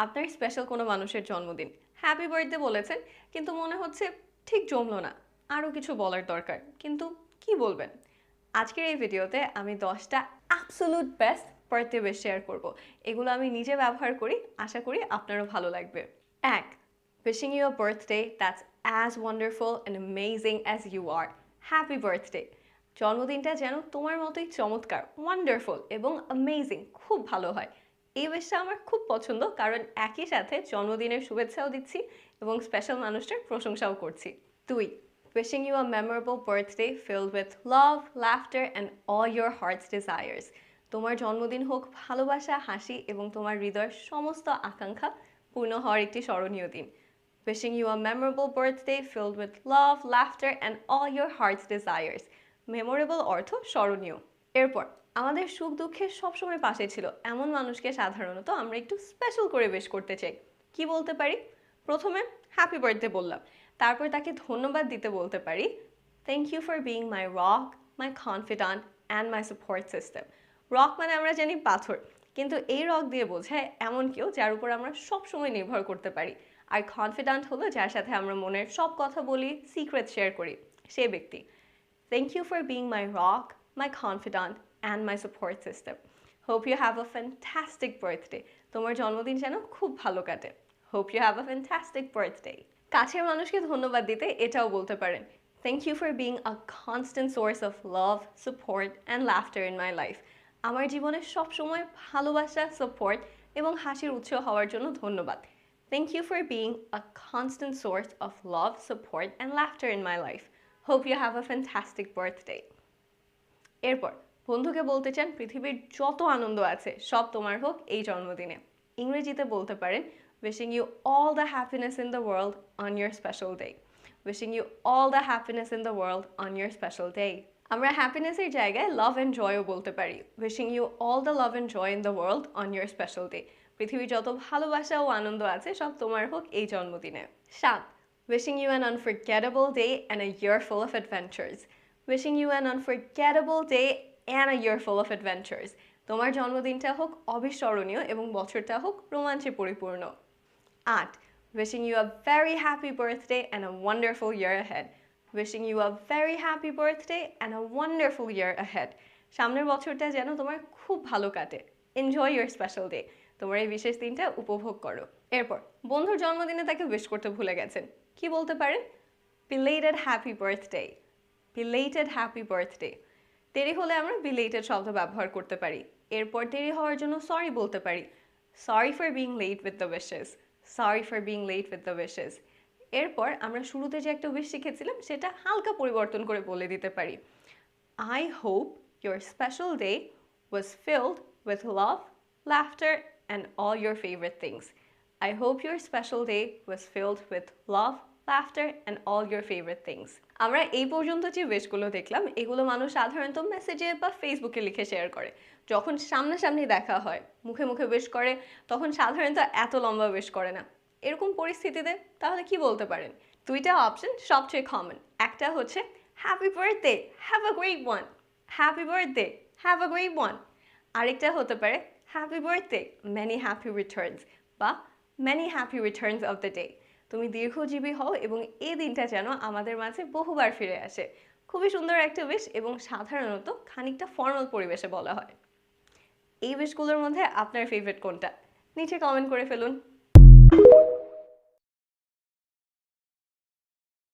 আপনার স্পেশাল কোনো মানুষের জন্মদিন, হ্যাপি বার্থডে বলেছেন, কিন্তু মনে হচ্ছে ঠিক জমলো না, আরও কিছু বলার দরকার, কিন্তু কি বলবেন? আজকের এই ভিডিওতে আমি 10টা absolute best birthday wish share করব। এগুলো আমি নিজে ব্যবহার করি, আশা করি আপনারও ভালো লাগবে। 1. Wishing you a birthday that's as wonderful and amazing as you are. Happy birthday! জন্মদিনটা যেন তোমার মতোই চমৎকার, ওয়ান্ডারফুল এবং অ্যামেজিং, খুব ভালো হয়। এই উইশটা আমার খুব পছন্দ, কারণ একই সাথে জন্মদিনের শুভেচ্ছাও দিচ্ছি এবং স্পেশাল মানুষটার প্রশংসাও করছি। 2. Wishing you a memorable birthday filled with love, laughter and all your heart's desires. তোমার জন্মদিন হোক ভালোবাসা, হাসি এবং তোমার হৃদয়ের সমস্ত আকাঙ্ক্ষা পূর্ণ হওয়ার একটি স্মরণীয় দিন। Wishing you a memorable birthday filled with love, laughter and all your heart's desires. Memorable অর্থ স্মরণীয়। এরপর আমাদের সুখ দুঃখে সবসময় পাশে ছিল এমন মানুষকে সাধারণত আমরা একটু স্পেশাল করে উইশ করতে চাই। কি বলতে পারি? প্রথমে হ্যাপি বার্থডে বললাম, তারপর তাকে ধন্যবাদ দিতে বলতে পারি, thank you for being my rock, my confident and my support system. Rock মানে আমরা জানি পাথর, কিন্তু এই রক দিয়ে বোঝায় এমন কেউ যার উপর আমরা সবসময় নির্ভর করতে পারি। আর কনফিডেন্ট হলো যার সাথে আমরা মনের সব কথা বলি, সিক্রেট শেয়ার করি, সে ব্যক্তি। Thank you for being my rock, my confidant, and my support system. Hope you have a fantastic birthday. তোমার জন্মদিন যেন খুব ভালো কাটে। Hope you have a fantastic birthday. কাছের মানুষকে ধন্যবাদ দিতে এটাও বলতে পারেন, Thank you for being a constant source of love, support, and laughter in my life. আমার জীবনে সবসময় ভালোবাসা, সাপোর্ট এবং হাসির উৎস হওয়ার জন্য ধন্যবাদ। Thank you for being a constant source of love, support, and laughter in my life. Hope you have a fantastic birthday. এরপর বন্ধুকে বলতে চান পৃথিবীর যত আনন্দ আছে সব তোমার হোক এই জন্মদিনে। ইংরেজিতে বলতে পারেন, wishing you all the happiness in the world on your special day. Wishing you all the happiness in the world on your special day. আমরা হ্যাপিনেসের জায়গায় লাভ এন্ড জয়ও বলতে পারি, wishing you all the love and joy in the world on your special day. পৃথিবীর যত ভালোবাসা ও আনন্দ আছে সব তোমার হোক এই জন্মদিনে। 7. Wishing you an unforgettable day and a year full of adventures. Wishing you an unforgettable day and a year full of adventures. তোমার জন্মদিনটা হোক অবিস্মরণীয় এবং বছরটা হোক রোমাঞ্চে পরিপূর্ণ। 8. Wishing you a very happy birthday and a wonderful year ahead. Wishing you a very happy birthday and a wonderful year ahead. সামনের বছরটা যেন তোমার খুব ভালো কাটে। Enjoy your special day. তোমার এই বিশেষ দিনটা উপভোগ করো। এরপর বন্ধুর জন্মদিনে তাকে উইশ করতে ভুলে গেছেন, কি বলতে পারেন? Belated happy birthday. Belated happy birthday. দেরি হলে আমরা belated শব্দ ব্যবহার করতে পারি। এরপর দেরি হওয়ার জন্য সরি বলতে পারি, Sorry for being late with the wishes. Sorry for being late with the wishes. এরপর আমরা শুরুতে যে একটা উইশ শিখেছিলাম সেটা হালকা পরিবর্তন করে বলে দিতে পারি, I hope your special day was filled with love, laughter and all your favorite things. I hope your special day was filled with love, laughter and all your favorite things. আমরা এই পর্যন্ত যে উইশগুলো দেখলাম এগুলো মানুষ সাধারণত মেসেজে বা ফেসবুকে লিখে শেয়ার করে। যখন সামনাসামনি দেখা হয়, মুখে মুখে উইশ করে, তখন সাধারণত এত লম্বা উইশ করে না। এরকম পরিস্থিতিতে তাহলে কি বলতে পারেন? দুইটা অপশন সবচেয়ে কমন। একটা হচ্ছে happy birthday, have a great one. Happy birthday, have a great one. আরেকটা হতে পারে happy birthday, many happy returns বা many happy returns of the day. তুমি দীর্ঘজীবী হও এবং এই দিনটা যেন আমাদের মাঝে বহুবার ফিরে আসে। খুবই সুন্দর একটা উইশ এবং সাধারণত খানিকটা ফর্মাল পরিবেশে বলা হয়। এই উইশগুলোর মধ্যে আপনার ফেভারিট কোনটা? নিচে কমেন্ট করে ফেলুন।